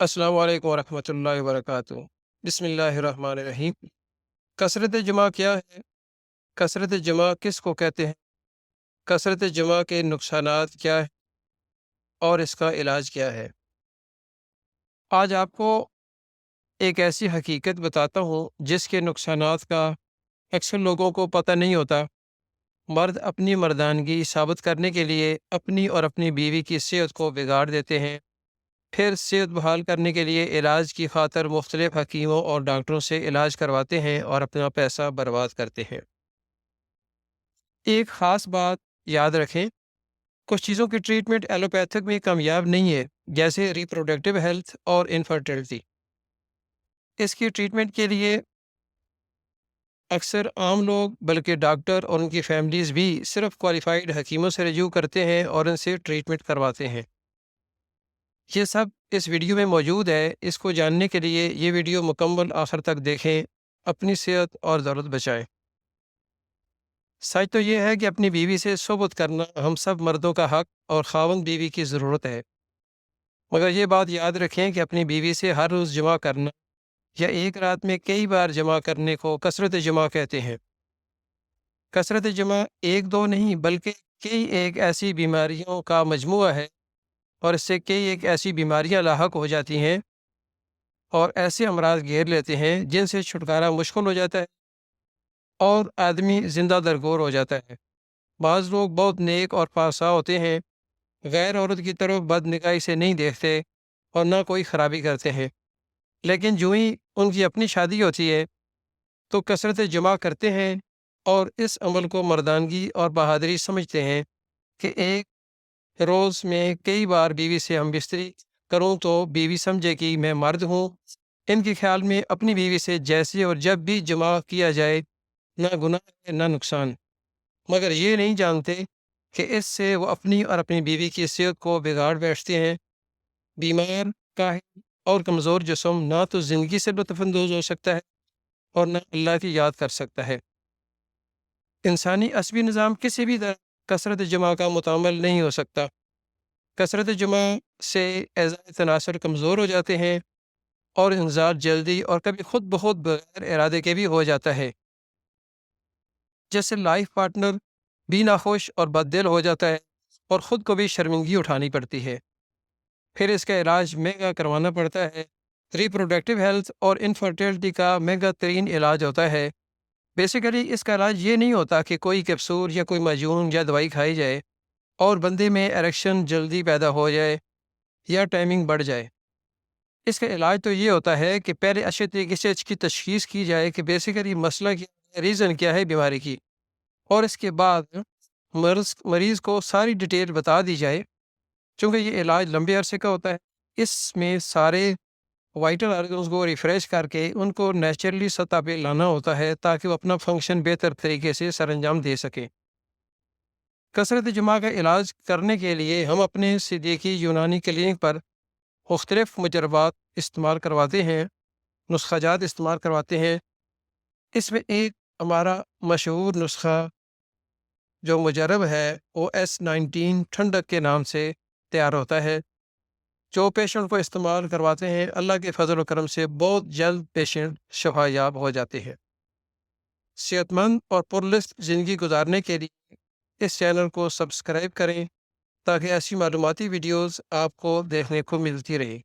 السلام علیکم ورحمۃ اللہ وبرکاتہ۔ بسم اللہ الرحمن الرحیم۔ کثرت جمع کیا ہے؟ کثرت جمع کس کو کہتے ہیں؟ کثرت جمع کے نقصانات کیا ہیں اور اس کا علاج کیا ہے؟ آج آپ کو ایک ایسی حقیقت بتاتا ہوں جس کے نقصانات کا اکثر لوگوں کو پتہ نہیں ہوتا۔ مرد اپنی مردانگی ثابت کرنے کے لیے اپنی اور اپنی بیوی کی صحت کو بگاڑ دیتے ہیں، پھر صحت بحال کرنے کے لیے علاج کی خاطر مختلف حکیموں اور ڈاکٹروں سے علاج کرواتے ہیں اور اپنا پیسہ برباد کرتے ہیں۔ ایک خاص بات یاد رکھیں، کچھ چیزوں کی ٹریٹمنٹ ایلوپیتھک میں کامیاب نہیں ہے، جیسے ریپروڈکٹیو ہیلتھ اور انفرٹیلٹی۔ اس کی ٹریٹمنٹ کے لیے اکثر عام لوگ بلکہ ڈاکٹر اور ان کی فیملیز بھی صرف کوالیفائڈ حکیموں سے رجوع کرتے ہیں اور ان سے ٹریٹمنٹ کرواتے ہیں۔ یہ سب اس ویڈیو میں موجود ہے۔ اس کو جاننے کے لیے یہ ویڈیو مکمل آخر تک دیکھیں، اپنی صحت اور دولت بچائیں۔ سچ تو یہ ہے کہ اپنی بیوی سے صحبت کرنا ہم سب مردوں کا حق اور خاوند بیوی کی ضرورت ہے، مگر یہ بات یاد رکھیں کہ اپنی بیوی سے ہر روز جمع کرنا یا ایک رات میں کئی بار جمع کرنے کو کثرت جمع کہتے ہیں۔ کثرت جمع ایک دو نہیں بلکہ کئی ایک ایسی بیماریوں کا مجموعہ ہے، اور اس سے کئی ایک ایسی بیماریاں لاحق ہو جاتی ہیں اور ایسے امراض گھیر لیتے ہیں جن سے چھٹکارا مشکل ہو جاتا ہے اور آدمی زندہ درگور ہو جاتا ہے۔ بعض لوگ بہت نیک اور پاسا ہوتے ہیں، غیر عورت کی طرف بد نگاہی سے نہیں دیکھتے اور نہ کوئی خرابی کرتے ہیں، لیکن جو ہی ان کی اپنی شادی ہوتی ہے تو کثرت جمع کرتے ہیں اور اس عمل کو مردانگی اور بہادری سمجھتے ہیں کہ ایک روز میں کئی بار بیوی سے ہم بستری کروں تو بیوی سمجھے کہ میں مرد ہوں۔ ان کے خیال میں اپنی بیوی سے جیسے اور جب بھی جمع کیا جائے نہ گناہ ہے نہ نقصان، مگر یہ نہیں جانتے کہ اس سے وہ اپنی اور اپنی بیوی کی صحت کو بگاڑ بیٹھتے ہیں۔ بیمار، کاہل اور کمزور جسم نہ تو زندگی سے لطف اندوز ہو سکتا ہے اور نہ اللہ کی یاد کر سکتا ہے۔ انسانی عصبی نظام کسی بھی طرح کثرت جمع کا متعامل نہیں ہو سکتا۔ کثرت جمع سے اعضاء تناسل کمزور ہو جاتے ہیں اور انزال جلدی اور کبھی خود بخود بغیر ارادے کے بھی ہو جاتا ہے، جیسے لائف پارٹنر بھی ناخوش اور بد دل ہو جاتا ہے اور خود کو بھی شرمندگی اٹھانی پڑتی ہے۔ پھر اس کا علاج مہنگا کروانا پڑتا ہے۔ ریپروڈکٹیو ہیلتھ اور انفرٹیلٹی کا مہنگا ترین علاج ہوتا ہے۔ بیسیکلی اس کا علاج یہ نہیں ہوتا کہ کوئی کیپسول یا کوئی معجون یا دوائی کھائی جائے اور بندے میں اریکشن جلدی پیدا ہو جائے یا ٹائمنگ بڑھ جائے۔ اس کا علاج تو یہ ہوتا ہے کہ پہلے اچھے طریقے سے اس کی تشخیص کی جائے کہ بیسیکلی مسئلہ کیا ہے، ریزن کیا ہے بیماری کی، اور اس کے بعد مریض کو ساری ڈیٹیل بتا دی جائے۔ چونکہ یہ علاج لمبے عرصے کا ہوتا ہے، اس میں سارے وائٹل آرگنز کو ریفریش کر کے ان کو نیچرلی سطح پہ لانا ہوتا ہے تاکہ وہ اپنا فنکشن بہتر طریقے سے سر انجام دے سکیں۔ کثرت جمع کا علاج کرنے کے لیے ہم اپنے صدیقی یونانی کلینک پر مختلف مجربات استعمال کرواتے ہیں، نسخہ جات استعمال کرواتے ہیں۔ اس میں ایک ہمارا مشہور نسخہ جو مجرب ہے وہ S19 ٹھنڈک کے نام سے تیار ہوتا ہے، جو پیشنٹ کو استعمال کرواتے ہیں اللہ کے فضل و کرم سے بہت جلد پیشنٹ شفا یاب ہو جاتے ہیں۔ صحت مند اور پرلطف زندگی گزارنے کے لیے اس چینل کو سبسکرائب کریں تاکہ ایسی معلوماتی ویڈیوز آپ کو دیکھنے کو ملتی رہیں۔